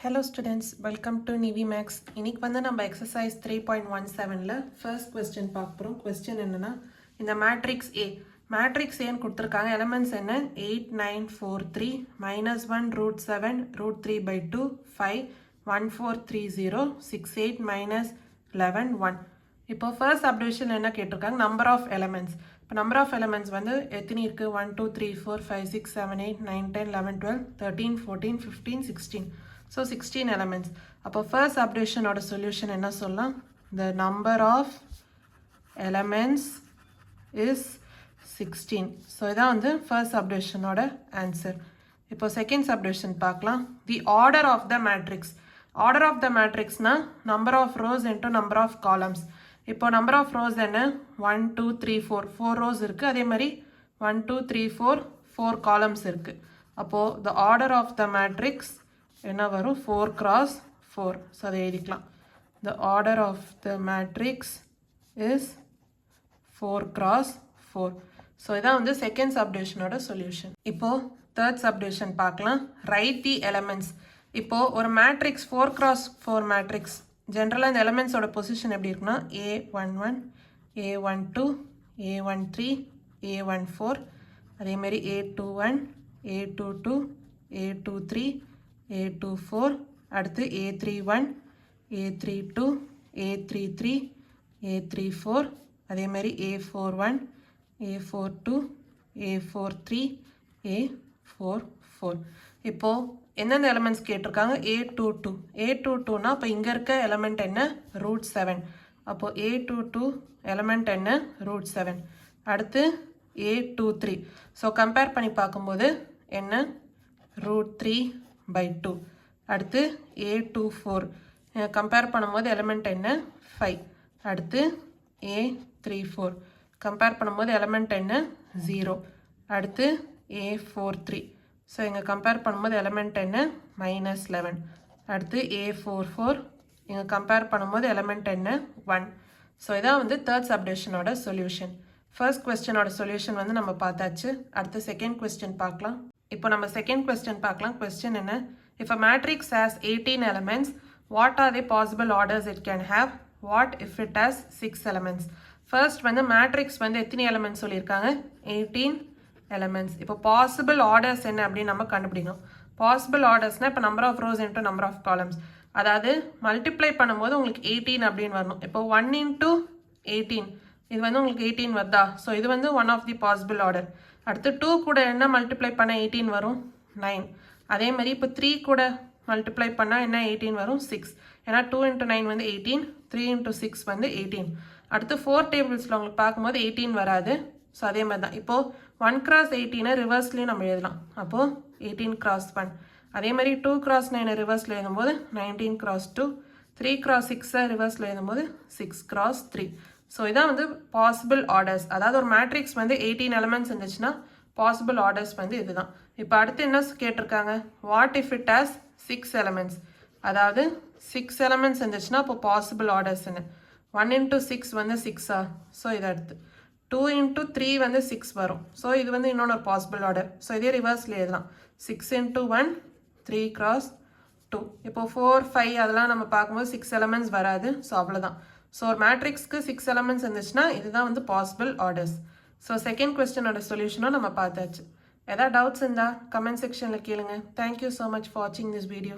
Hello students, welcome to Nivi Max. இன்னைக்கு வந்து நம்ம exercise 3.17ல first question பார்க்க போறோம். question என்னன்னா இந்த matrix A matrix A ன்னு கொடுத்திருக்காங்க. elements என்ன 8 9 4 3 -1 root 7 root 3 by 2 5 1 4 3 0 6 8 minus 11 1. இப்போ first subdivision என்ன கேட்டிருக்காங்க number of elements. இப்போ number of elements வந்து எத்தனை இருக்கு 1 2 3 4 5 6 7 8 9 10 11 12 13 14 15 16. So 16 elements. அப்போ first subdivision ஓட solution என்ன சொல்லலாம்? The number of elements is 16. So இதான் வந்து first subdivision ஓட answer. இப்போ second subdivision பார்க்கலாம். The order of the matrix. Order of the matrix na number of rows into number of columns. இப்போ number of rows என்ன 1 2 3 4 4 rows இருக்கு. அதே மாதிரி 1 2 3 4 4 columns இருக்கு. அப்போ the order of the matrix என்ன வரும் 4 cross 4. ஸோ அதை எழுதிக்கலாம். The order of the matrix is 4 cross 4. So இதான் வந்து செகண்ட் சப்டிவிஷனோட சொல்யூஷன். இப்போ தேர்ட் சப்டிவிஷன் பார்க்கலாம். Right the elements. இப்போ ஒரு மேட்ரிக்ஸ் 4 cross 4 மேட்ரிக்ஸ் ஜென்ரலாக இந்த எலமெண்ட்ஸோட பொசிஷன் எப்படி இருக்குன்னா A11 A12 A13 A14 அதேமாரி A21 A22 A23 A24 அடுத்து A31 A32 A33 A34 அதேமாதிரி A41 A42 A43 A44. இப்போ எந்தெந்த எலிமெண்ட்ஸ் கேட்டிருக்காங்க A22 A22னா அப்போ இங்கே இருக்க எலிமெண்ட் என்ன ரூட் 7. அப்போ A22 எலிமெண்ட் என்ன ரூட் 7. அடுத்து A23. ஸோ கம்பேர் பண்ணி பார்க்கும்போது என்ன ரூட் 3 by 2. அடுத்து A24 கம்பேர் பண்ணும்போது எலிமெண்ட் என்ன 5. அடுத்து A34 கம்பேர் பண்ணும்போது எலிமெண்ட் என்ன 0. அடுத்து A43 ஸோ இங்கே கம்பேர் பண்ணும்போது எலிமெண்ட் என்ன -11. அடுத்து A44 இங்கே கம்பேர் பண்ணும்போது எலிமெண்ட் என்ன 1. ஸோ இதான் வந்து தேர்ட் சப்டிவிஷனோட சொல்யூஷன். ஃபர்ஸ்ட் கொஸ்டினோட சொல்யூஷன் வந்து நம்ம பார்த்தாச்சு. அடுத்து செகண்ட் கொஸ்டின் பார்க்கலாம். இப்போ நம்ம செகண்ட் கொஸ்டின் பார்க்கலாம். கொஸ்டின் என்ன if a matrix has 18 elements what are the possible orders it can have? What if it has 6 elements? First வந்து மேட்ரிக்ஸ் வந்து எத்தனை எலிமெண்ட்ஸ் சொல்லியிருக்காங்க 18 elements. இப்போ பாசிபிள் ஆர்டர்ஸ் என்ன அப்படின்னு நம்ம கண்டுபிடிக்கணும். பாசிபிள் ஆர்டர்ஸ்னால் இப்போ number of rows into number of columns, அதாவது மல்டிப்ளை பண்ணும்போது உங்களுக்கு 18 அப்படின்னு வரணும். இப்போ 1 into 18 இது வந்து உங்களுக்கு 18 வருதா? ஸோ இது வந்து one of the possible order. அடுத்து 2 கூட என்ன மல்டிப்ளை பண்ண 18 வரும் 9. அதே மாதிரி இப்போ 3 கூட மல்டிப்ளை பண்ணால் என்ன 18 வரும் 6. ஏன்னா 2 into 9 வந்து 18 3 into 6 வந்து 18. அடுத்து 4 டேபிள்ஸில் உங்களுக்கு பார்க்கும்போது 18 வராது. ஸோ அதே மாதிரி தான் இப்போது 1 cross 18 ரிவர்ஸ்லேயும் நம்ம எழுதலாம். அப்போது 18 cross 1. அதே மாதிரி 2 cross 9 ரிவர்ஸில் எழுதும்போது 19 cross 2. 3 cross 6 ரிவர்ஸில் எழுதும்போது 6 cross 3. ஸோ இதான் வந்து பாசிபிள் ஆர்டர்ஸ். அதாவது ஒரு மேட்ரிக்ஸ் வந்து 18 எலிமெண்ட்ஸ் இருந்துச்சுன்னா பாசிபிள் ஆர்டர்ஸ் வந்து இதுதான். இப்போ அடுத்து என்ன கேட்டிருக்காங்க what if it has 6 elements. அதாவது 6 elements இருந்துச்சுன்னா இப்போ பாசிபிள் ஆர்டர்ஸ் என்ன 1 into 6 வந்து 6ஆ? ஸோ இதை அடுத்து 2 into 3 வந்து 6 வரும். ஸோ இது வந்து இன்னொன்று ஒரு பாசிபிள் ஆர்டர். ஸோ இதே ரிவர்ஸில் எழுதலாம் 6 into 1 3 cross 2. இப்போ 4 5 அதெல்லாம் நம்ம பார்க்கும்போது 6 elements வராது. ஸோ அவ்வளோதான். ஸோ ஒரு மேட்ரிக்ஸ்க்கு 6 elements இருந்துச்சுன்னா இதுதான் வந்து பாசிபிள் ஆர்டர்ஸ். ஸோ செகண்ட் கொஸ்டினோட சொல்யூஷனும் நம்ம பார்த்தாச்சு. ஏதாவது டவுட்ஸ் இருந்தால் கமெண்ட் செக்ஷனில் கேளுங்க. தேங்க்யூ ஸோ மச் ஃபார் வாட்சிங் திஸ் வீடியோ.